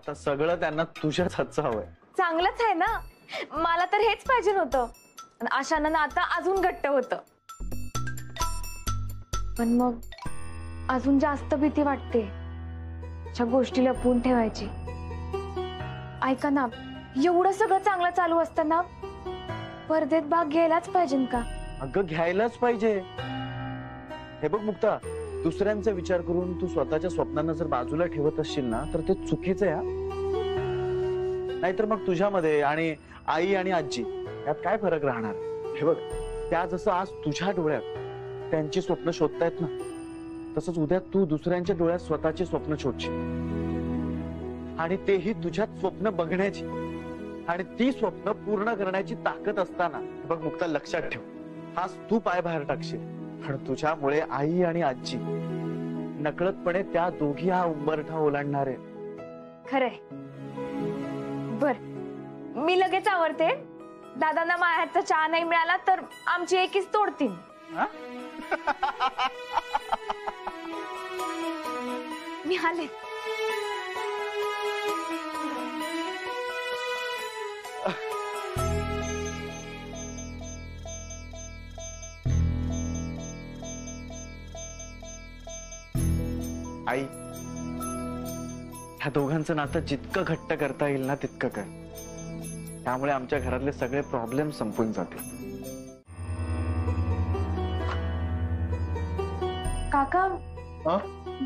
आता सगळं त्यांना तुझ्याच हातचं हवंय. चांगलंच आहे ना, मला तर हेच पाहिजे नव्हतं. आशानं नातं अजून घट्ट होतं. पण मग अजून जास्त भीती वाटते अशा गोष्टी लपवून ठेवायची. ऐका ना, एवढं सगळं चांगलं चालू असताना स्पर्धेत भाग घ्यायलाच पाहिजे का? अगं घ्यायलाच पाहिजे. हे बघ मुक्ता, दुसऱ्यांचा विचार करून तू स्वतःच्या स्वप्नांना जर बाजूला ठेवत असशील ना तर ते चुकीचं आहे. नाहीतर मग तुझ्यामध्ये आणि आई आणि आजी यात काय फरक राहणार? हे बघ, त्या जसं आज तुझ्या डोळ्यात त्यांची स्वप्न शोधतायत ना, तसंच उद्या तू दुसऱ्यांच्या डोळ्यात स्वतःची स्वप्न शोधशील. आणि तेही तुझ्यात स्वप्न बघण्याची आणि ती स्वप्न पूर्ण करण्याची ताकद असताना बघ मुक्ता, लक्षात ठेव, हाच तू पाय बाहेर टाकशील आणि तुझ्यामुळे आई आणि आजी नकळतपणे त्या दोघी हा उंबरठा ओलांडणार आहे. खरंय. बर, मी लगेच आवरते. दादांना माझ्या चहा नाही मिळाला तर आमची एकीच तोडतील. मी आले. आई, ह्या दोघांचं नातं जितकं घट्ट करता येईल ना तितकं कर. त्यामुळे आमच्या घरातले सगळे प्रॉब्लेम संपून जातील. काका,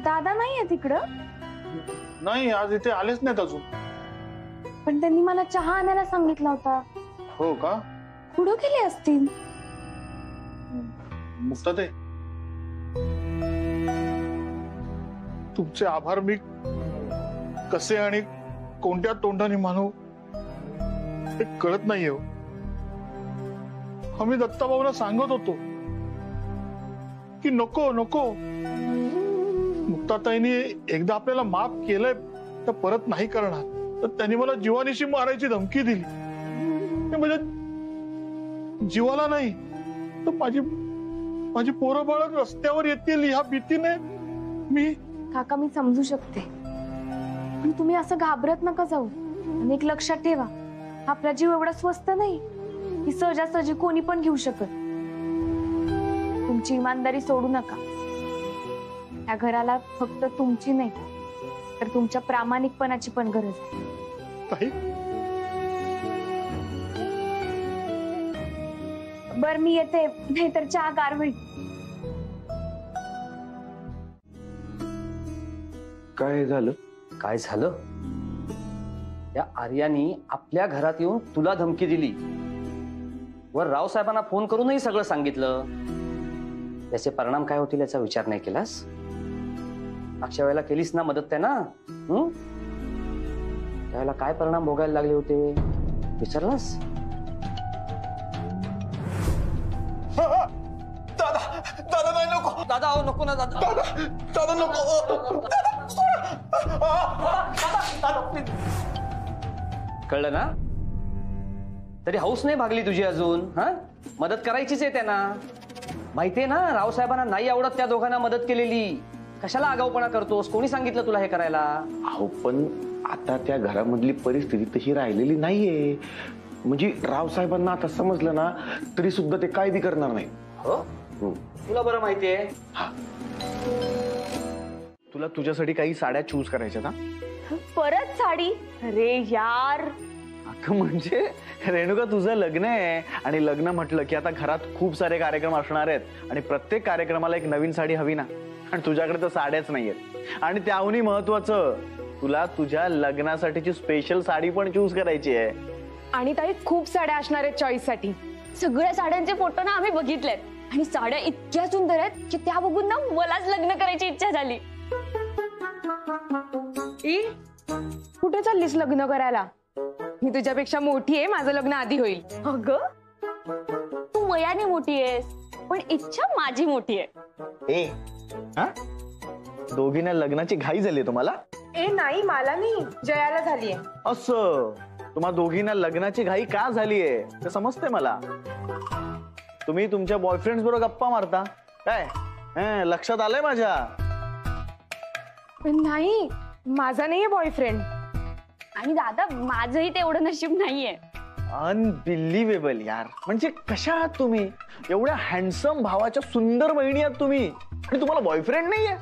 दादा नाहीये तिकडं? नाही, आज इथे आलेच नाहीत अजून. पण त्यांनी मला चहा आणायला सांगितला होता. हो का? कुठं गेले असतील? मुक्ता ते तुमचे आभार मी कसे आणि कोणत्या तोंडाने मानू हे कळत नाहीये. आम्ही दत्ताभाऊला सांगत होतो की नको नको, मुक्ताताईंनी एकदा आपल्याला माफ केलंय तर परत नाही करणार. तर त्यांनी मला जीवानीशी मारायची धमकी दिली. म्हणजे जीवाला नाही तर माझी पोरं बाळ रस्त्यावर येतील ह्या भीतीने मी. काका, मी समजू शकते, पण तुम्ही असं घाबरत नका जाऊ. आणि एक लक्षात ठेवा, आपला जीव एवढा स्वस्त नाही की सहजासहजी कोणी पण घेऊ शकत. तुमची इमानदारी सोडू नका. या घराला फक्त तुमची नाही तर तुमच्या प्रामाणिकपणाची पण गरज आहे. बर, मी येते, नाहीतर चहा गार होईल. काय झालं? काय झालं? त्या आर्यानी आपल्या घरात येऊन तुला धमकी दिली. वर रावसाहेबांना फोन करूनही सगळं सांगितलं. त्याचे परिणाम काय होतील याचा विचार नाही केलास? मागच्या वेळेला केलीस ना मदत त्यांना? त्यावेळेला काय परिणाम भोगायला लागले होते विचारलास? दादा, दादा नाही, नको दादा. अहो नको ना दादा. दादा नको. कळलं ना? तरी हौस नाही भागली तुझी अजून? हा, मदत करायचीच आहे त्यांना. माहितीये ना, रावसाहेबांना नाही आवडत त्या दोघांना मदत केलेली. कशाला आगाऊपणा करतोस? कोणी सांगितलं तुला हे करायला? अहो, पण आता त्या घरामधली परिस्थिती तशी राहिलेली नाहीये. म्हणजे रावसाहेबांना आता समजलं ना तरी सुद्धा ते काय बी करणार नाही. हो, तुला बरं माहितीये. तुला तुझ्यासाठी काही साड्या चूज करायच्या ना? परत साडी? अरे यार. अगं म्हणजे रेणुका, तुझं लग्न आहे आणि लग्न म्हटलं की आता घरात खूप सारे कार्यक्रम असणार आहेत आणि प्रत्येक कार्यक्रमाला एक नवीन साडी हवी ना. आणि तुझ्याकडे तर साड्याच नाहीयेत. आणि त्याहूनही महत्वाचं, तुला तुझ्या लग्नासाठीची स्पेशल साडी पण चूज करायची आहे. आणि ताई, खूप साड्या असणार आहेत चॉईस साठी. सगळ्या साड्यांचे फोटो ना आम्ही बघितलेत आणि साड्या इतक्या सुंदर आहेत की त्या बघून ना मलाच लग्न करायची इच्छा झाली. कुठे चाललीस लग्न करायला? मी तुझ्यापेक्षा मोठी आहे, माझं लग्न आधी होईल. अगं, तू वयाने मोठी आहेस पण इच्छा माझी मोठी आहे. दोघींना लग्नाची घाई झाली तुम्हाला? नाही, मला नाही, जयाला झालीये. असं तुम्हा दोघींना लग्नाची घाई का झालीये ते समजते मला. तुम्ही तुमच्या बॉयफ्रेंड बरोबर गप्पा मारता काय? लक्षात आलंय माझ्या. नाही, माझा नाहीये बॉयफ्रेंड. आणि दादा माझंही तेवढं नशीब नाहीये. अनबिलिव्हेबल यार. म्हणजे कशा आहात तुम्ही? एवढ्या हँडसम भावाच्या सुंदर बहिणी आहात तुम्ही आणि तुम्हाला बॉयफ्रेंड नाहीये.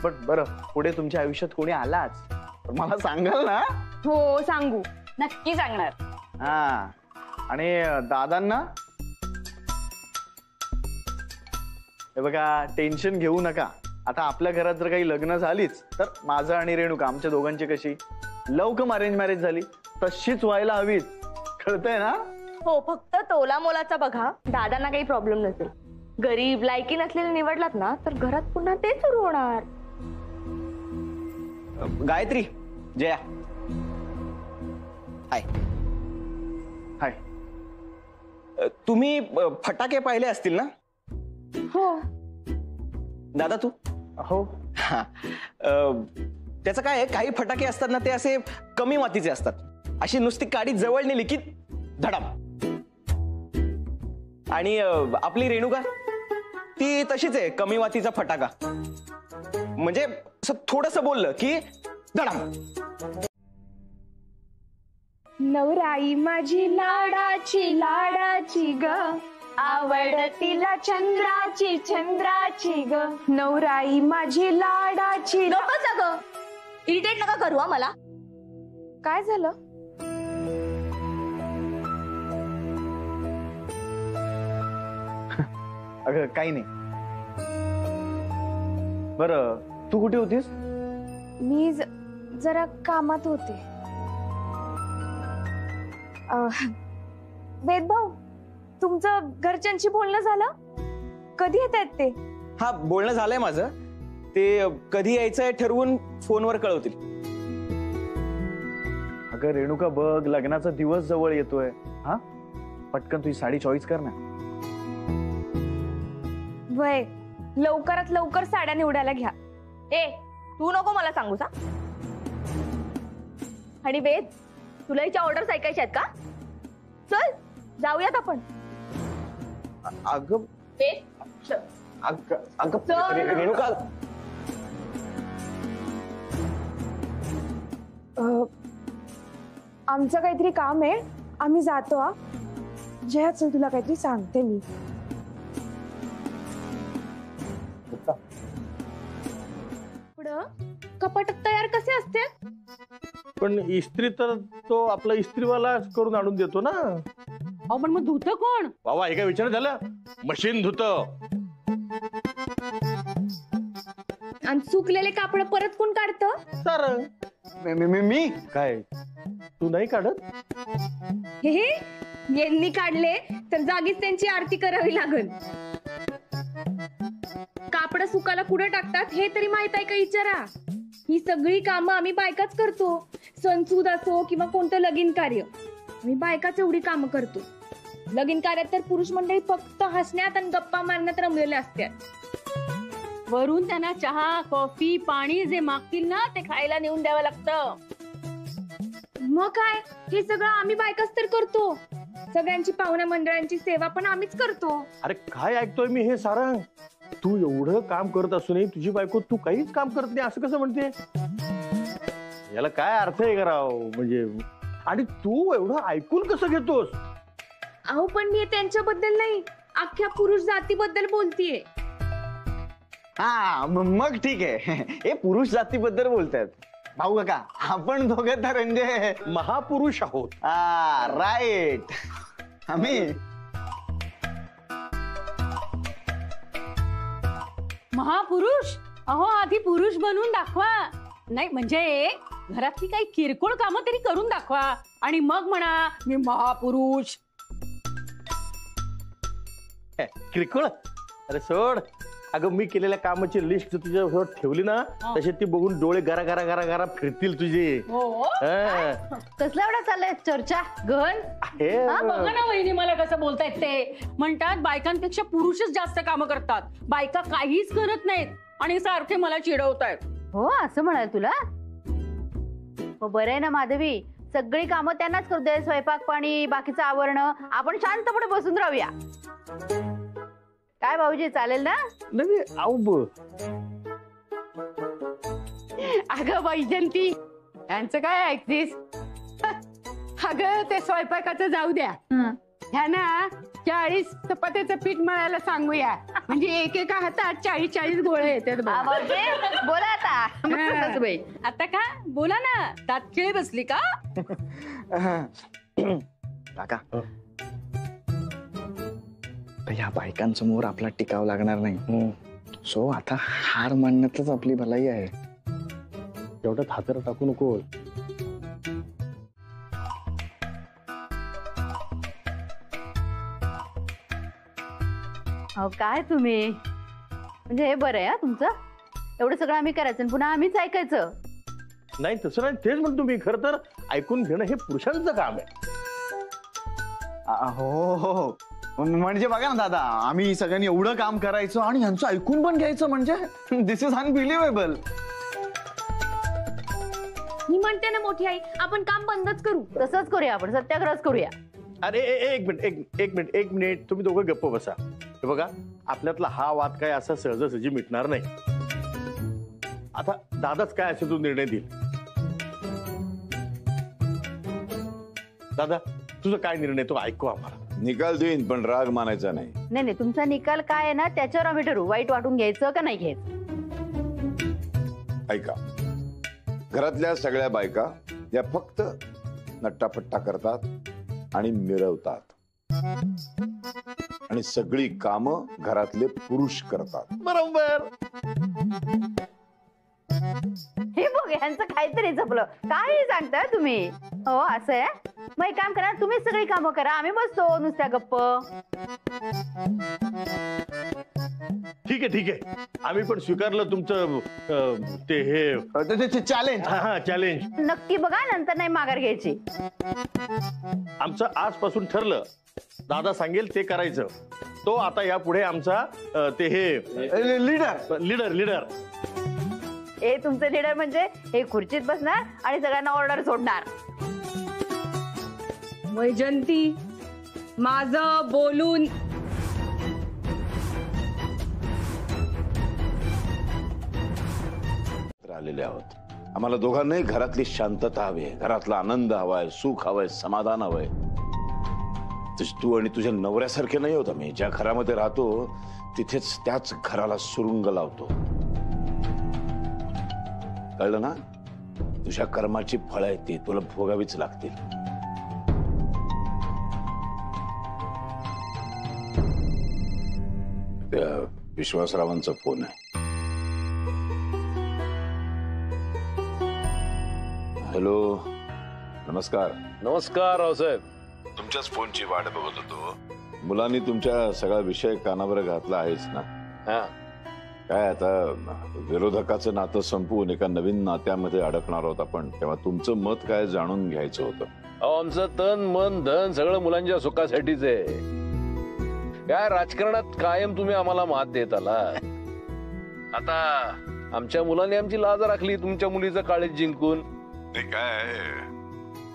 बट बरं, पुढे तुमच्या आयुष्यात कोणी आलाच तर मला सांगाल ना? हो सांगू, नक्की सांगणार. हा. आणि दादांना हे बघा, टेन्शन घेऊ नका. आता आपल्या घरात जर काही लग्न झालीच तर माझं आणि रेणुका आमच्या दोघांची कशी लव कम अरेंज मॅरेज झाली तशीच व्हायला हवीत. कळतंय ना? हो, फक्त तोला मोलाचा बघा. दादांना काही प्रॉब्लेम नसेल. गरीब लायकी नसलेले निवडलात ना तर घरात पुन्हा ते सुरू होणार. गायत्री, जया, हाय. हाय. तुम्ही फटाके पाहिले असतील ना? हो. दादा तू? हो. हा. त्याचं काय आहे, काही फटाके असतात ना ते असे कमी मातीचे असतात. अशी नुसती काडी जवळ नेली की धडाम. आणि आपली रेणुका ती तशीच आहे, कमी मातीचा फटाका. म्हणजे असं थोडस बोललं की धडाम. नवराई माझी लाडाची लाडाची ग, आवड तिला चंद्राची चंद्राची ग. नवराई माझी लाडाची. नको सगळं इरिटेट नका करू हा मला. काय झालं? अगं काही नाही. बरं, तू कुठे होतीस? मी जरा कामात होते. वेदभाऊ, तुमचं घरच्यांशी बोलणं झालं? कधी येत आहेत ते? हा, बोलणं झालंय माझं. ते कधी यायचंय ठरवून फोनवर कळवतील. अगं रेणुका बघ, लग्नाचा दिवस जवळ येतोय. हा, पटकन तुझी साडी चॉईस कर ना. वय, लवकरात लवकर साड्या निवडायला घ्या. ए, तू नको मला सांगू सा. आणि वेद, तुला हिच्या ऑर्डर्स ऐकायच्या आहेत का? चल जाऊयात आपण. अगं वेद, रेणुका, आमचं काहीतरी काम आहे, आम्ही जातो. हा जया, चल तुला काहीतरी सांगते मी. कपाटात तयार कसे असते? पण इस्त्री तर तो आपला इस्त्रीवाला करून आणून देतो ना. अहो पण मग धुतं कोण? बाबा, हे काय विचार झालं? मशीन धुत. आणि सुकलेले कापड परत कोण काढतं? तर मी काय तू नाही काढत? हे यांनी काढले तर जागीच त्यांची आरती करावी लागल. कापड सुकायला कुठे टाकतात हे तरी माहित आहे का विचारा. ही सगळी कामं आम्ही बायकाच करतो. सणसूद असो किंवा कोणतं लगीन कार्य, आम्ही बायकाच एवढी कामं करतो. लगीन कार्यात तर पुरुष मंडळी फक्त हसण्यात आणि गप्पा मारण्यात रमलेले असतात. वरून त्यांना चहा कॉफी पाणी जे मागतील ना ते खायला नेऊन द्यावं लागतं. मग काय, हे सगळं आम्ही बायकाच तर करतो. सगळ्यांची पाहुण्या मंडळांची सेवा पण आम्हीच करतो. अरे काय ऐकतोय मी हे सारंग? तू एवढं काम करत असूनही तुझी बायको तू काहीच काम करत नाही असं कसं म्हणते? याला काय अर्थ आहे कराव म्हणजे? आणि तू एवढं ऐकून कसं घेतोस? अहो पण मी त्यांच्याबद्दल नाही, अख्ख्या पुरुष जातीबद्दल बोलतीये. हा, मग ठीक आहे. हे पुरुष जातीबद्दल बोलतायत भाऊ काका. आपण दोघं तर म्हणजे महापुरुष आहोत. राईट. आम्ही महापुरुष? अहो आधी पुरुष बनवून दाखवा. नाही म्हणजे घरातली काही किरकोळ कामं तरी करून दाखवा आणि मग म्हणा मी महापुरुष. किरकोळ? अरे सोड. अगं मी केलेल्या कामाची लिस्ट तुझ्यासमोर ठेवली ना, तसे ती बघून डोळे गरा गरा गरा गरा फिरतील तुझे. कसला एवढा चाललाय चर्चा गहन? बघा ना वहिनी मला कसं बोलतायत ते. म्हणतात बायकांपेक्षा पुरुषच जास्त कामं करतात, बायका काहीच करत नाहीत आणि सारखे मला चिडवतायत. हो असं म्हणाल तुला? हो बरं आहे ना माधवी, सगळी कामं त्यांनाच करू दे. स्वयंपाक पाणी बाकीचं आवरणं आपण शांतपणे बसून राहूया. काय भाऊजी, चालेल ना? नाही अगं वैजंती, यांचं काय ऐकतीस? अगं ते स्वयंपाकाचं जाऊ द्या. ह्याना 40 चपात्याचं पीठ मळायला सांगूया, म्हणजे एकेका हातात 40 गोळे येतात बघ. बोला आता मस्त सासूबाई. आता का बोला ना, दात खिळी बसली का? काका या बायकांसमोर आपला टिकावं लागणार नाही. सो आता हार मानण्यातच आपली भलाई आहे. एवढ्यात हाताला टाकू नको. अहो काय तुम्ही, म्हणजे हे बरं आहे हा तुमचं. एवढं सगळं आम्ही करायचं आणि पुन्हा आम्हीच ऐकायचं. नाही तसं नाही, तेच म्हणतो मी. खरं तर ऐकून घेणं हे पुरुषांचं काम आहे. हो म्हणजे बघा ना दादा, आम्ही सगळ्यांनी एवढं काम करायचं आणि यांचं ऐकून पण घ्यायचं, म्हणजे दिस इज अनबिलिव्हेबल. मी म्हणते ना मोठी आई, आपण काम बंदच करू. तसंच करूया आपण, सत्याग्रहच करूया. अरे एक मिनिट तुम्ही दोघं गप्प बसा. हे बघा, आपल्यातला हा वाद काय असा सहजासहजी मिटणार नाही. आता दादाच काय असेल तो निर्णय देईल. दादा तुझा काय निर्णय तो ऐकू आम्हाला. निकाल देईन पण राग मानायचा नाही. नाही तुमचा निकाल काय आहे ना त्याच्यावर आम्ही ठरवू, वाईट वाटून घ्यायचं का नाही घ्यायचं. ऐका, घरातल्या सगळ्या बायका या फक्त नट्टापट्टा करतात आणि मिरवतात आणि सगळी कामं घरातले पुरुष करतात. बरोबर. हे बघ यांचं काहीतरी जपलं. काही सांगताय तुम्ही. हो असं आहे. मग एक काम करा, तुम्हीच सगळी कामं करा, आम्ही बसतो नुसत्या गप्प. ठीक आहे आम्ही पण स्वीकारलं तुमचं ते हे चॅलेंज. हा चॅलेंज. नक्की बघा, नंतर नाही माघार घ्यायची. आमचं आजपासून ठरलं, दादा सांगेल ते करायचं. तो आता यापुढे आमचा ते हे लीडर. हे तुमचं लीडर म्हणजे हे खुर्चीत बसणार आणि सगळ्यांना ऑर्डर सोडणार. वैजंती, माझं बोलून आलेले आहोत. आम्हाला दोघांनाही घरातली शांतता हवी आहे, घरातला आनंद हवाय, सुख हवंय, समाधान हवंय. तू आणि तुझ्या नवऱ्यासारखे नाही होत आम्ही. ज्या घरामध्ये राहतो तिथेच त्याच घराला सुरुंग लावतो. कळलं ना? तुझ्या कर्माची फळं आहेत ती तुला भोगावीच लागतील. त्या विश्वासरावांचा फोन आहे. हॅलो, नमस्कार. नमस्कार रावसाहेब. तुमच्याच फोनची वाट बघत होतो. मुलांनी तुमच्या सगळा विषय कानावर घातला आहेच ना? हा. काय आता विरोधकाचं नातं संपवून एका नवीन नात्यामध्ये अडकणार आहोत आपण, तेव्हा तुमचं मत काय जाणून घ्यायचं होतं. आमचं तन मन धन सगळं मुलांच्या सुखासाठीच आहे. काय राजकारणात कायम तुम्ही आम्हाला मात देत आला. आता आमच्या मुलांनी आमची लाज राखली तुमच्या मुलीचं काळीज जिंकून. ते काय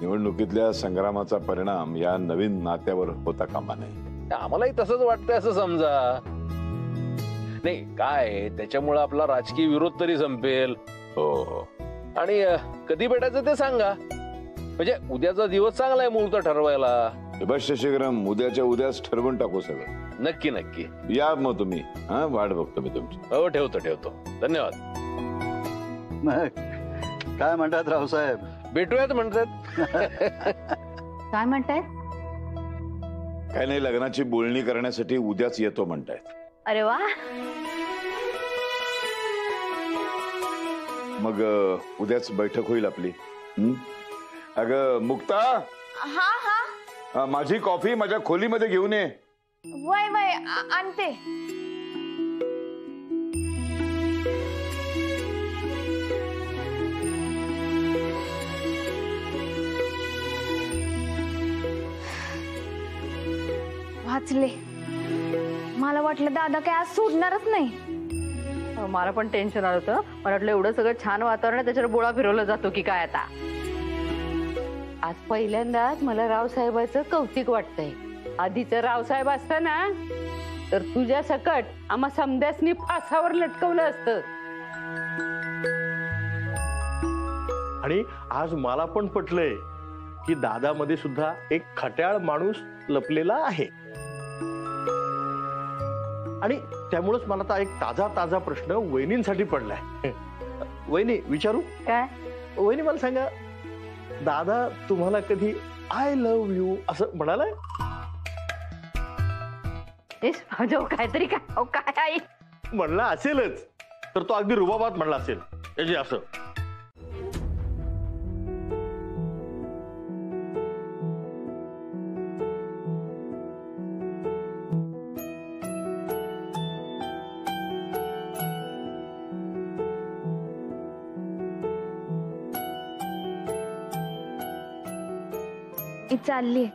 निवडणुकीतल्या संग्रामाचा परिणाम या नवीन नात्यावर होता कामा नये. आम्हालाही तसंच वाटतंय असं समजा. नाही काय त्याच्यामुळे आपला राजकीय विरोध तरी संपेल. हो. आणि कधी भेटायचं ते सांगा, म्हणजे उद्याचा दिवस चांगला आहे मुहूर्त ठरवायला. बस शीघ्रम, उद्याच्या उद्याच ठरवून टाकू सगळं. नक्की या मग तुम्ही. हा, वाट बघतो मी तुमची. हो, ठेवतो. धन्यवाद. काय म्हणतात रावसाहेब? भेटूयात म्हणतात. काय म्हणताय? काय नाही, लग्नाची बोलणी करण्यासाठी उद्याच येतो म्हणतायत. अरे वा. मग उद्याच बैठक होईल आपली. अगं मुक्ता, माझी कॉफी माझ्या खोलीमध्ये घेऊन ये. वय आणते. वाचले. मला वाटलं दादा काय आज सोडणारच नाही. मला पण टेन्शन आलं होतं. मला वाटलं एवढं सगळं छान वातावरण आहे त्याच्यावर बोळा फिरवला जातो की काय. आता आज पहिल्यांदाच मला रावसाहेबाचं कौतिक वाटतंय. आधीचं रावसाहेब असताना तर तुझ्या सकट आम्हा समद्यासनी फासावर लटकवलं असतं. आणि आज मला पण पटलंय की दादामध्ये सुद्धा एक खट्याळ माणूस लपलेला आहे. आणि त्यामुळेच मला आता एक ताजा प्रश्न वहिनींसाठी पडलाय. वहिनी विचारू काय? वहिनी मला सांगा, दादा तुम्हाला कधी आय लव्ह यू असं म्हणालाय? काहीतरी काय आई म्हणला असेलच, तर तो अगदी रुबाबात म्हणला असेल त्याची असं. मी चाललीये,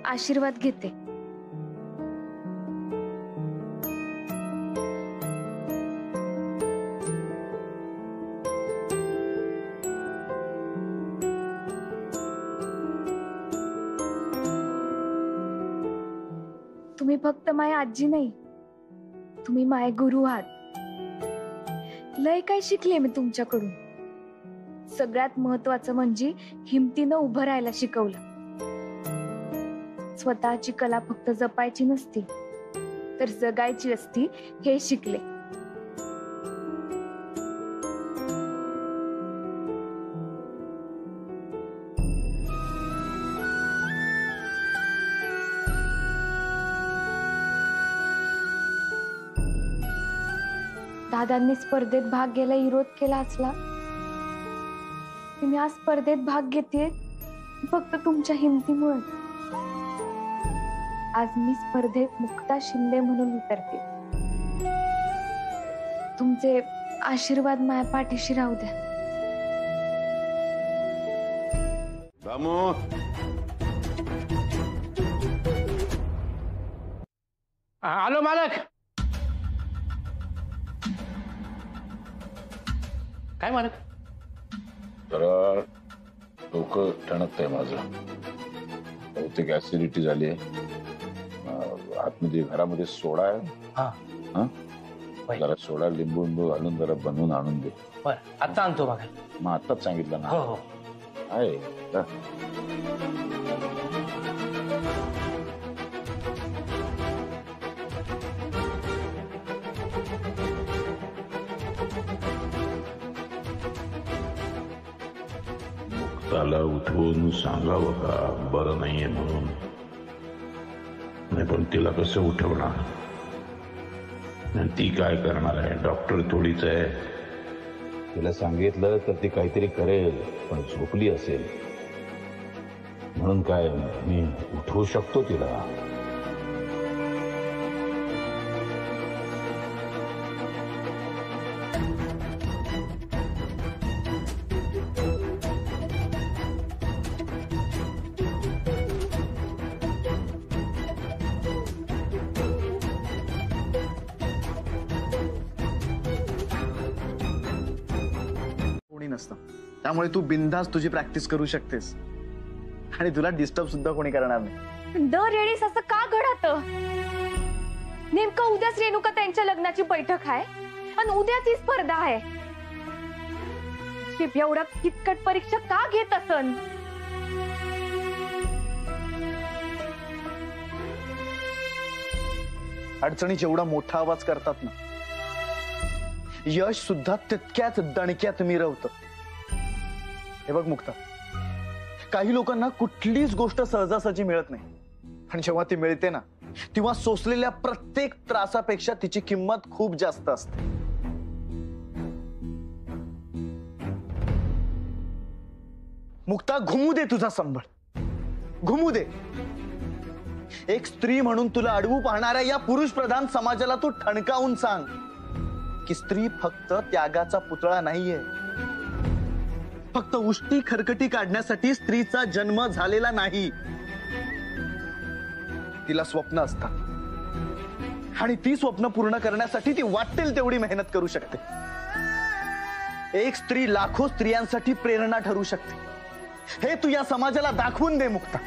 आशीर्वाद घेते. तुम्ही फक्त माझ्या आजी नाही, तुम्ही माझे गुरु आहात. लय काय शिकले मी तुमच्याकडून. सगळ्यात महत्वाचं म्हणजे हिमतीनं उभं राहायला शिकवलं. स्वतःची कला फक्त जपायची नसती, तर जगायची असती हे शिकले. दादांनी स्पर्धेत भाग घ्यायला विरोध केला असला, मी आज स्पर्धेत भाग घेते फक्त तुमच्या हिमतीमुळे. आज मी स्पर्धेत मुक्ता शिंदे म्हणून उतरते. तुमचे आशीर्वाद माझ्या पाठीशी राहू द्या. रामू, आलो मालक. काय मालक? जरा डोकं ठणकतंय माझं. बहुतेक ऍसिडिटी झाली आहे. आतमध्ये घरामध्ये सोडा आहे. हा, जरा सोडा लिंबू घालून जरा बनवून आणून दे. बर आता आणतो बघा. मग आताच सांगितलं ना. हो. आहे जा. मुक्ताला उठवून सांगावं का बरं नाहीये म्हणून? नाही, पण तिला कसं उठवणार? ती काय करणार आहे? डॉक्टर थोडीच आहे. तिला सांगितलं तर ती काहीतरी करेल, पण झोपली असेल म्हणून काय मी उठवू शकतो तिला? नसतं, त्यामुळे तू बिनधास्त तुझी प्रॅक्टिस करू शकतेस आणि तुला डिस्टर्ब सुद्धा कोणी करणार नाही. दर वेळेस असं का घडत? नेमकं उद्याच रेणुका त्यांच्या लग्नाची बैठक आहे आणि उद्या ती स्पर्धा आहे. एवढा किचकट परीक्षा का घेत असन? अडचणी जेवढा मोठा आवाज करतात ना, यश सुद्धा तितक्याच दणक्यात मिरवतं. हे बघ मुक्ता, काही लोकांना कुठलीच गोष्ट सहजासहजी मिळत नाही, पण जेव्हा ती मिळते ना, तेव्हा सोसलेल्या प्रत्येक त्रासापेक्षा तिची किंमत खूप जास्त असते. मुक्ता, घुमू दे तुझा संबळ, घुमू दे. एक स्त्री म्हणून तुला अडवू पाहणाऱ्या या पुरुष प्रधान समाजाला तू ठणकावून सांग की स्त्री फक्त त्यागाचा पुतळा नाहीये. फक्त उष्टी खरकटी काढण्यासाठी स्त्रीचा जन्म झालेला नाही. तिला स्वप्न असतात आणि ती स्वप्न पूर्ण करण्यासाठी ती वाटेल तेवढी मेहनत करू शकते. एक स्त्री लाखो स्त्रियांसाठी प्रेरणा ठरू शकते, हे तू या समाजाला दाखवून दे मुक्ता.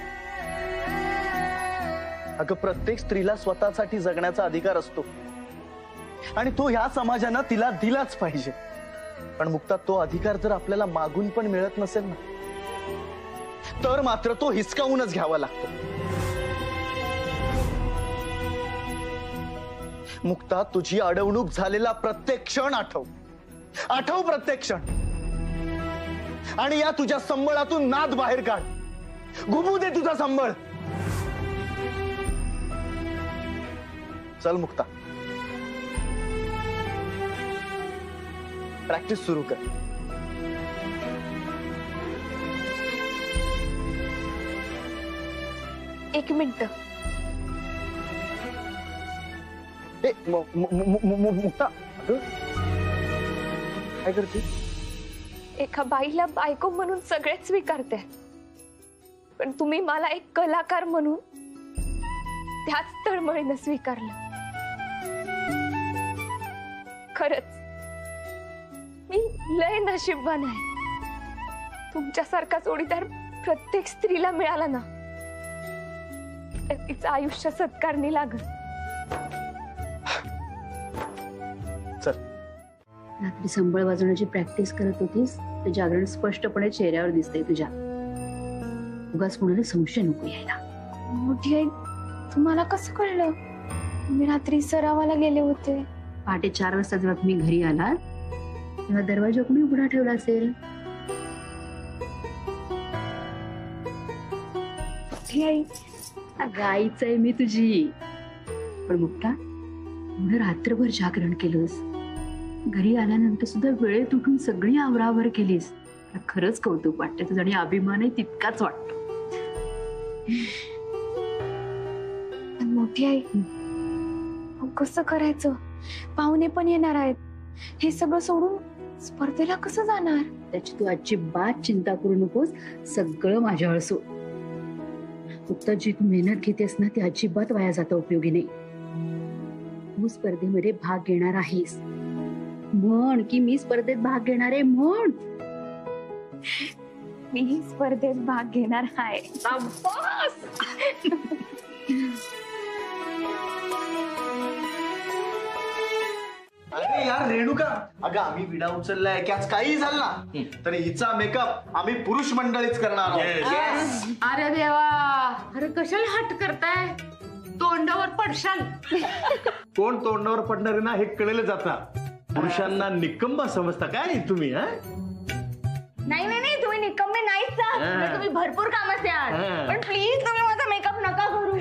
अगं, प्रत्येक स्त्रीला स्वतःसाठी जगण्याचा अधिकार असतो आणि तो ह्या समाजानं तिला दिलाच पाहिजे. पण मुक्ता, तो अधिकार जर आपल्याला मागून पण मिळत नसेल ना, तर मात्र तो हिसकावूनच घ्यावा लागतो. मुक्ता, तुझी अडवणूक झालेला प्रत्येक क्षण आठव, आठव प्रत्येक क्षण. आणि या तुझ्या संबळातून नाद बाहेर काढ, घुमू दे तुझा संबळ. चल मुक्ता, प्रॅक्टिस सुरू कर. एक मिनिट. मुक्ता, काय करते? एका बाईला बायको म्हणून सगळेच स्वीकारते, पण तुम्ही मला एक कलाकार म्हणून त्याच तळमळीनं स्वीकारलं. खरंच मी लय नशीबवान आहे. तुमच्यासारखा जोडीदार प्रत्येक स्त्रीला मिळाला ना, तर तिचं आयुष्य सत्कारणी लागल. रात्री संबळ वाजवण्याची प्रॅक्टिस करत होतीस, ते जागरण स्पष्टपणे चेहऱ्यावर दिसतंय तुझ्या. उगाच कोणाला संशय नको यायला. मोठी आई, तुम्हाला कसं कळलं? मी रात्री सरावाला गेले होते. पहाटे 4 वाजता जेव्हा तुम्ही घरी आलात तेव्हा दरवाजा कोणी उघडा ठेवला असेल? मोठी आई, गाईच आहे मी तुझी. पण मुक्ता, एवढं रात्रभर जागरण केलंस, घरी आल्यानंतर सुद्धा वेळेत उठून सगळी आवरावर केलीस. खरंच कौतुक वाटतं तुझं, आणि अभिमानही तितकाच वाटतो. मोठी आई, कसं करायचं? पाहुणे पण येणार आहेत. हे सगळं सोडून स्पर्धेला कसं जाणार? त्याची तू अजिबात चिंता करू नकोस. सगळं माझ्यावर सोड. फक्त जी तू मेहनत घेतेस ना, ती अजिबात वाया जाता उपयोगी नाही. तू स्पर्धेमध्ये भाग घेणार आहेस म्हण, की मी स्पर्धेत भाग घेणार आहे म्हण. मी स्पर्धेत भाग घेणार आहे. अरे यार रेणुका, अगं आम्ही विडा उचललाय की आज काही झालं ना, तर हिचा मेकअप आम्ही पुरुष मंडळीच करणार आहोत. अरे देवा, अरे कशाला हट करताय? तोंडावर पडशाल. कोण तोंडावर पडणार आहे ना हे कळलं जाता. पुरुषांना निकंबा समजता काय तुम्ही? नाही नाही नाही, तुम्ही निकम्मे नाहीच ना, तुम्ही भरपूर कामाचे आहात. पण प्लीज तुम्ही माझा मेकअप नका करू.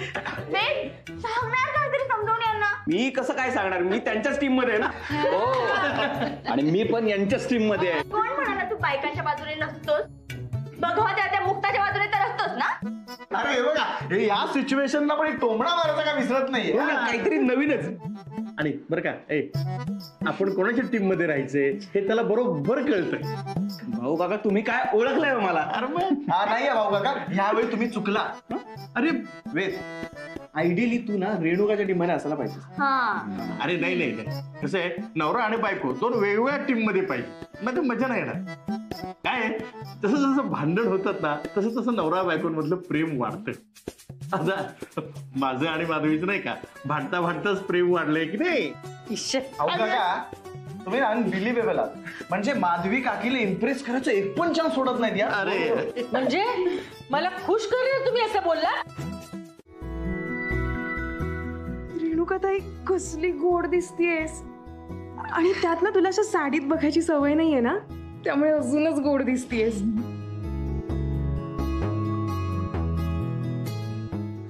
सांगणार काहीतरी समजावून यांना. मी कसं काय सांगणार? मी त्यांच्याच टीम मध्ये आहे ना. हो, आणि मी पण यांच्याच टीम मध्ये आहे. कोण म्हणाला तू बायकांच्या बाजूने नसतोस? बघा त्या मुक्ताच्या बाजूने तर असतोस ना. अरे हे बघा, हे या सिच्युएशनला पण एक टोमणा मारायचा का विसरत नाही. काहीतरी नवीनच. आणि बरं का, आपण कोणाच्या टीम मध्ये राहायचंय हे त्याला बरोबर कळतं. भाऊ काका, तुम्ही काय ओळखलंय मला? अरे मग हा नाही भाऊ काका, यावेळी तुम्ही चुकला. अरे वेद, आयडियली तू ना रेणुकाच्या टीम मध्ये असायला पाहिजे. अरे नाही नाही नाही, कसं आहे, नवरा आणि बायको दोन वेगवेगळ्या टीम मध्ये पाहिजे, मग ते मजा नाही येणार. काय जसं जसं भांडण होतात ना, तसं तसं नवरा बायकोंमधलं प्रेम वाढतं. आता माझं आणि माधवीचं नाही का, भांडता भांडताच प्रेम वाढलंय की नाही? भाऊ काका, तुम्ही अनबिलिव्हेबल आहात. म्हणजे माधवी काकीला इम्प्रेस करायचं एक पण चान्स सोडत नाहीत या. अरे म्हणजे मला खुश करेल तुम्ही असं बोलला? रेणुकाताई, कसली गोड दिसतीयेस. आणि त्यात ना तुला अशा साडीत बघायची सवय नाहीये ना, त्यामुळे अजूनच गोड दिसतीयेस.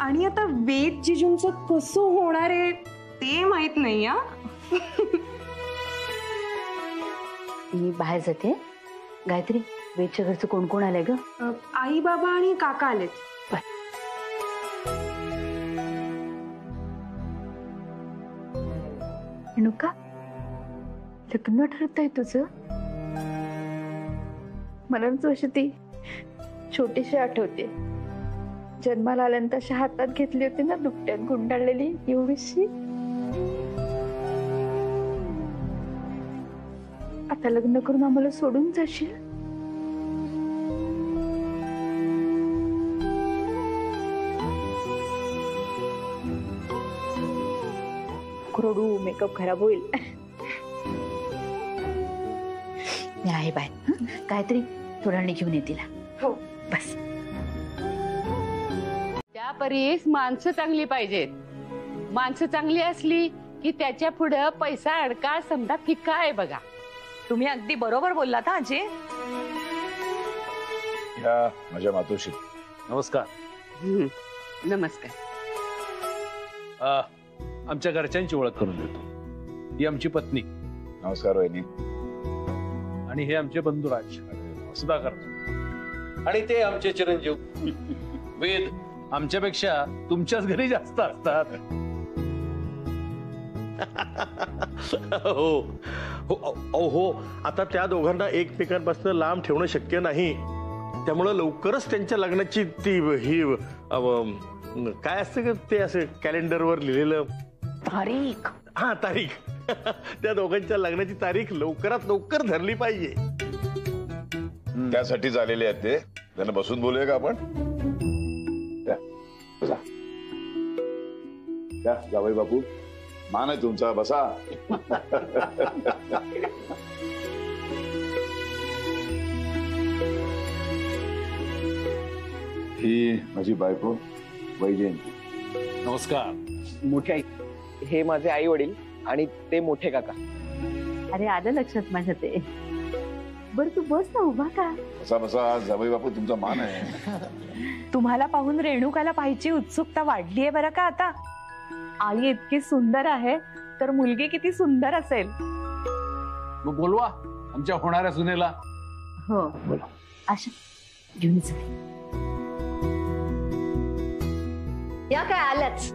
आणि आता वेद जिजूंचं कसं होणार आहे ते माहित नाही. हा, मी बाहेर जाते. गायत्री, वेदच्या घरचं कोण कोण आलंय ग? आई, बाबा आणि काका आलेत. रेणुका, लग्न ठरतंय तुझं? मला जशी ती छोटीशी आठवते, जन्माला आल्यानंतर अशा हातात घेतली होती ना, दुपट्यात गुंडाळलेली एवढीशी. आता लग्न करून आम्हाला सोडून जाशील? रडू, मेकअप खराब होईल. मी आहे बाय. काहीतरी थोड्या वेळाने घेऊन ये तिला. हो. बस. त्या परीस माणसं चांगली पाहिजेत. माणसं चांगली असली की त्याच्या पुढे पैसा अडका समजा फिक्का आहे बघा. तुम्ही अगदी बरोबर बोललात आजी. ह्या माझ्या मातोश्री. नमस्कार. नमस्कार. आमच्या घरच्यांची ओळख करून देतो. ही आमची पत्नी. नमस्कार वहिनी. आणि हे आमचे बंधुराज सुधाकर. आणि ते आमचे चिरंजीव वेद. आमच्यापेक्षा तुमच्याच घरी जास्त असतात. हो हो हो. आता त्या दोघांना एकमेकांपासून लांब ठेवणं शक्य नाही. त्यामुळं लवकरच त्यांच्या लग्नाची ती ही काय असतं का ते असं कॅलेंडरवर लिहिलेलं तारीख. हा तारीख. त्या दोघांच्या लग्नाची तारीख लवकरात लवकर धरली पाहिजे. त्यासाठीच आलेले आहेत ते. त्यांना बसून बोलूया का आपण? जावई बापू, मान आहे तुमचा, बसा. ही माझी बायको वैजयंती. नमस्कार. मोठे आई, हे माझे आई वडील आणि ते मोठे काका. अरे आलं लक्षात माझ्या ते. बर तू बस ना, उभा का? बसा बसा. जावई बापू तुमचा मान आहे. तुम्हाला पाहून रेणुकाला पाहायची उत्सुकता वाढलीये बरं का आता. आई इतकी सुंदर आहे तर मुलगी किती सुंदर असेल. मग बोलवा आमच्या होणाऱ्या सुनेला. हो बोला. आशा घेऊन जा. या काय आल्याच.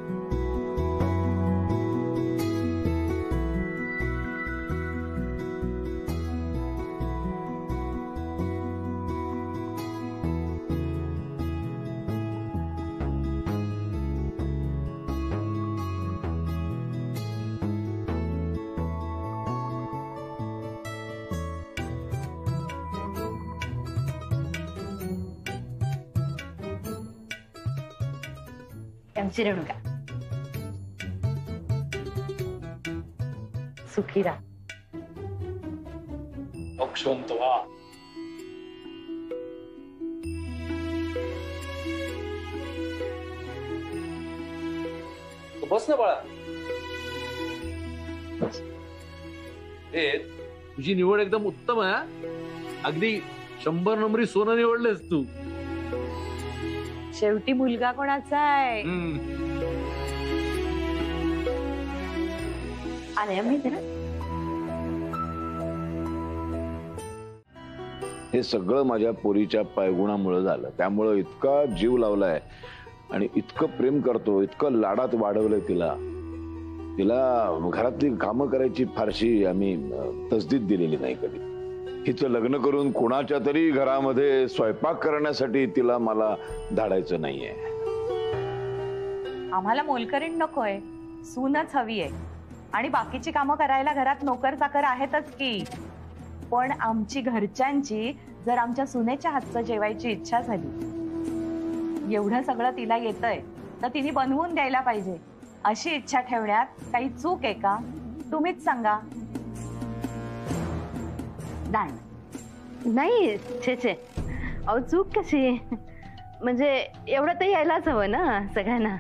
आमची रेणुका सुखी राहा. अक्षंत व्हा. बस ना बाळा. तुझी निवड एकदम उत्तम आहे. अगदी 100 नंबरी सोनं निवडलेस तू. शेवटी मुलगा कोणाचा आहे? आले आम्ही जरा. हे सगळं माझ्या पोरीच्या पायगुणामुळे झालं. त्यामुळं इतका जीव लावलाय आणि इतकं प्रेम करतो, इतकं लाडात वाढवलंय तिला. तिला घरातली कामं करायची फारशी आम्ही तसदीद दिलेली नाही कधी. हिचं लग्न करून कोणाच्या तरी घरामध्ये स्वयंपाक करण्यासाठी तिला मला धाडायचं नाहीये. आम्हाला मोलकरीण नकोय, सूनच हवी आहे. आणि बाकीची कामं करायला घरात नोकर चाकर आहेतच की. पण आमची घरच्यांची जर आमच्या सुनेच्या हातचं जेवायची इच्छा झाली, एवढं सगळं तिला येतंय तर तिने बनवून द्यायला पाहिजे. अशी इच्छा ठेवण्यात काही चूक आहे का? तुम्हीच सांगा. नाही छे छे. अहो चूक कशी? म्हणजे एवढं तर यायलाच हवं ना सगळ्यांना.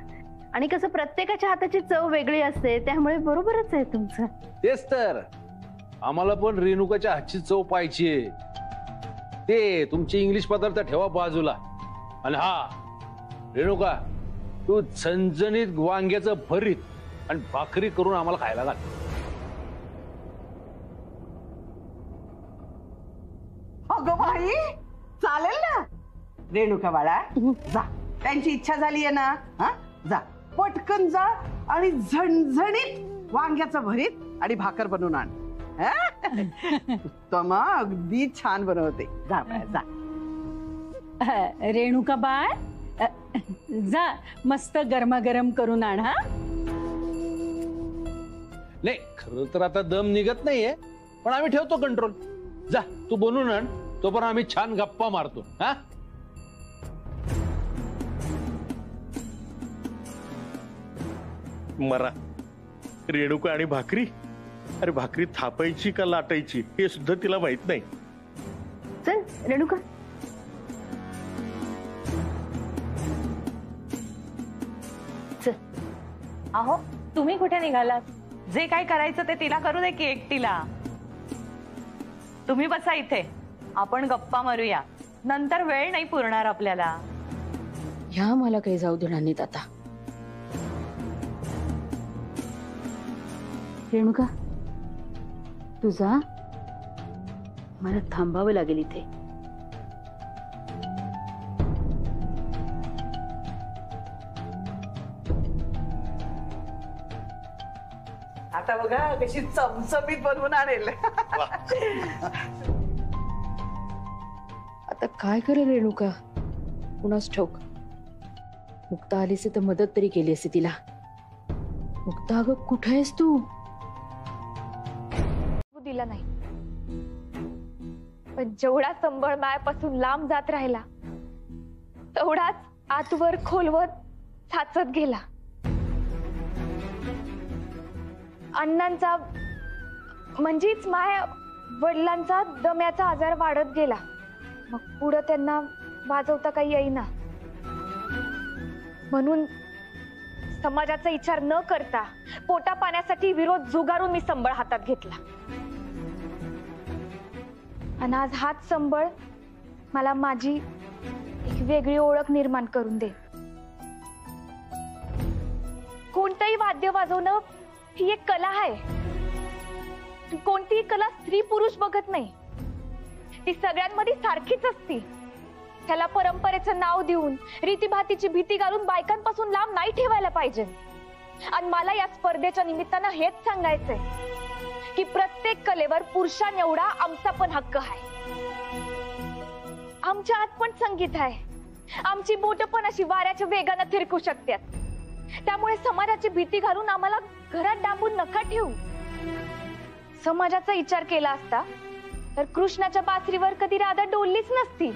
आणि कसं प्रत्येकाच्या हाताची चव वेगळी असते, त्यामुळे बरोबरच आहे तुमचं. तेच तर. आम्हाला पण रेणुकाच्या हातची चव पाहिजे. ते तुमचे इंग्लिश पदार्थ ठेवा बाजूला. आणि हा रेणुका, तू झणझणीत वांग्याचं भरीत आणि भाकरी करून आम्हाला खायला घाल. अगं बाई, चालेल ना रेणुका बाळा. जा, त्यांची इच्छा झाली आहे ना. हा जा, पटकन जा आणि झणझणीत वांग्याचं भरीत आणि भाकर बनवून आण. तमा अगदी छान बनवते. जा बाळा जा. रेणुका बाळ, जा मस्त गरमागरम करून आण. हा नाही, खरं तर आता दम निघत नाहीये, पण आम्ही ठेवतो कंट्रोल. जा तू बनवून आण, तोपर्यंत आम्ही छान गप्पा मारतो. हा मरा. रेणुका आणि भाकरी. अरे भाकरी थापायची का लाटायची हे सुद्धा तिला माहित नाही. रेणुका अहो तुम्ही कुठे निघालात? जे काय करायचं ते तिला करू दे की एकटीला. तुम्ही बसा इथे, आपण गप्पा मारूया. नंतर वेळ नाही पुरणार आपल्याला. ह्या मला काही जाऊ देणार नाहीत आता. रेणुका तुझा मला थांबावं लागेल इथे. आता बघा कशी चमचमीत बनवून आणेल. आता काय करेल रेणुका कुणास ठाऊक. मुक्ता आलीस तर मदत तरी केली असती तिला. मुक्ता अगं कुठे आहेस तू? दिला नाही, पण जेवढा संबळ मायापासून लांब जात राहिला तेवढाच आतवर खोलवत साचत गेला. अण्णांचा म्हणजेच माया वडिलांचा दम्याचा आजार वाढत गेला. मग पुढं त्यांना वाजवता काही येईना, म्हणून समाजाचा विचार न करता पोटा पाण्यासाठी विरोध जुगारून मी संबळ हातात घेतला. आणि आज हाच संबळ मला माझी एक वेगळी ओळख निर्माण करून दे. कोणतंही वाद्य वाजवणं ही एक कला आहे. कोणतीही कला स्त्री पुरुष बघत नाही, ती सगळ्यांमध्ये सारखीच असती. त्याला परंपरेचं नाव देऊन रीतीभातीची भीती घालून बायकांपासून लांब नाही ठेवायला पाहिजे. आणि मला या स्पर्धेच्या निमित्तानं हेच सांगायचंय की प्रत्येक कलेवर पुरुषांएवढा आमचा पण हक्क आहे. आमच्या आत पण संगीत आहे. आमची बोट पण अशी वाऱ्याच्या वेगानं थिरकू शकतात. त्यामुळे समाजाची भीती घालून आम्हाला घरात डांबून नका ठेवू. समाजाचा विचार केला असता तर कृष्णाच्या बासरीवर कधी राधा डोललीच नसती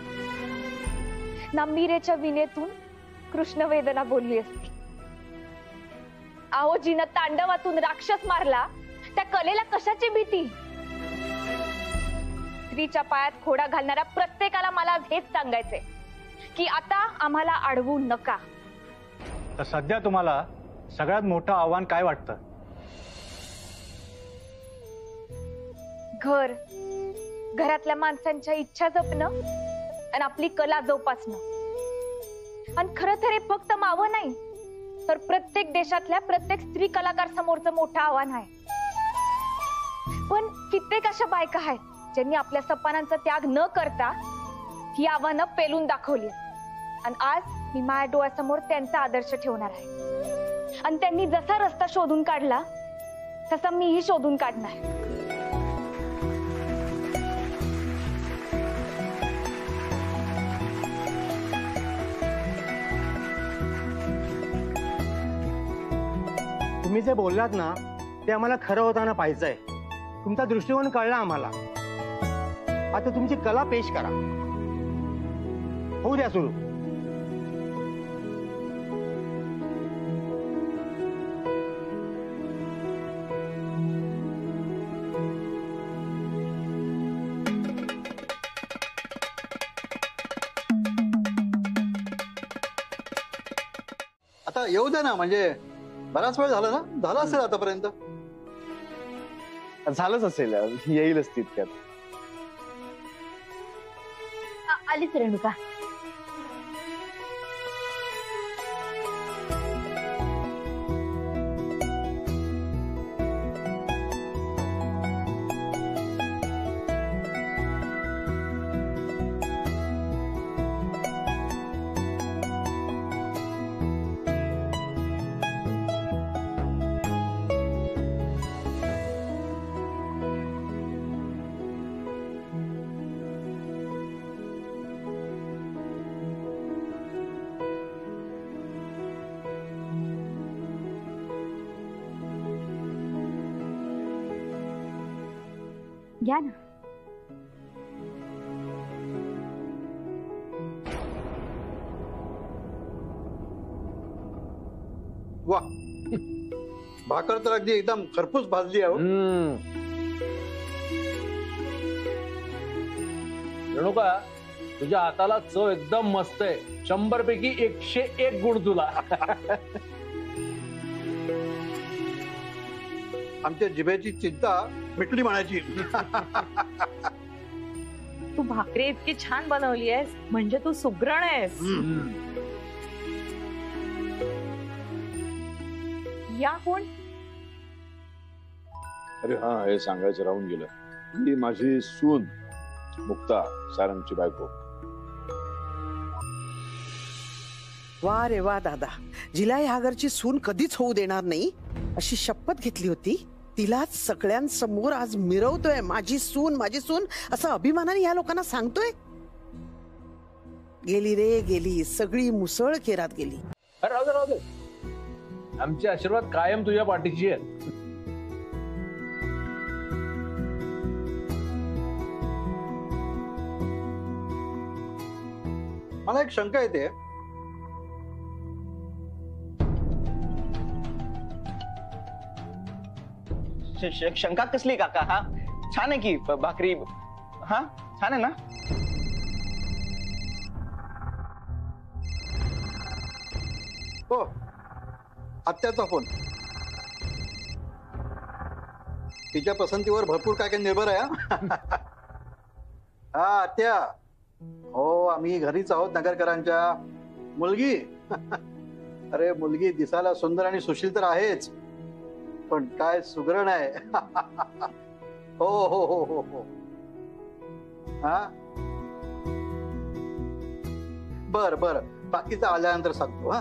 ना. मीरेच्या विनेतून कृष्ण वेदना बोलली असती. अहो जिनं तांडवातून राक्षस मारला त्या कलेला कशाची भीती? स्त्रीच्या पायात खोडा घालणाऱ्या प्रत्येकाला मला हेच सांगायचंय की आता आम्हाला अडवू नका. तर सध्या तुम्हाला सगळ्यात मोठं आव्हान काय वाटतं? घर, घरातल्या माणसांच्या इच्छा जपणं आणि आपली कला जोपासणं. आणि खरं तर हे फक्त मावं नाही तर प्रत्येक देशातल्या प्रत्येक स्त्री कलाकार समोरचं मोठं आव्हान आहे. पण कित्येक अशा बायका आहेत ज्यांनी आपल्या सपनांचा त्याग न करता ही आव्हानं पेलून दाखवली. आणि आज मी माझ्या डोळ्यासमोर त्यांचा आदर्श ठेवणार आहे. आणि त्यांनी जसा रस्ता शोधून काढला तसा मीही शोधून काढणार. तुम्ही जे बोललात ना ते आम्हाला खरं होताना पाहिजे. तुमचा दृष्टिकोन कळला आम्हाला. आता तुमची कला पेश करा. होऊ द्या सुरू. आता येऊ द्या ना, म्हणजे बराच वेळ झाला ना. झाला असेल आतापर्यंत. झालंच असेल, येईलच तितक्यात. आलीच रेणुका. घ्या ना. वा, भाकर तर अगदी एकदम खरपूस भाजली आहे. रेणुका तुझ्या हाताला चव एकदम मस्त आहे. 100 पैकी 101 गुण तुला. आमच्या जिभेची चिंता मिटली म्हणायची. तू भाकरी इतकी छान बनवली आहेस म्हणजे तू सुगरण आहेस. या कोण? अरे हा, हे सांगायचं राहून गेलं. ही माझी सून मुक्ता, सारंगची बायको. वा रे वा दादा, जिला ह्या घरची सून कधीच होऊ देणार नाही अशी शपथ घेतली होती, तिलाच सगळ्यांसमोर आज मिरवतोय. माझी सून असं अभिमानाने या लोकांना सांगतोय. गेली रे गेली, सगळी मुसळ केरात गेली. अरे राहू दे, राहू दे. आमचे आशीर्वाद कायम तुझ्या पाठीशी आहेत. मला एक शंका येते. शंका कसली काका? हा छान आहे की भाकरी. हा छान आहे ना. हो, आत्याचा फोन. तिच्या पसंतीवर भरपूर काय काय निर्भर आहे. हा आत्या. हो, आम्ही घरीच आहोत नगरकरांच्या. मुलगी अरे मुलगी दिसायला सुंदर आणि सुशील तर आहेच, पण काय सुगरण आहे. हो हो हो हो हो. हा बर बर, बाकीचं आल्यानंतर सांगतो. हा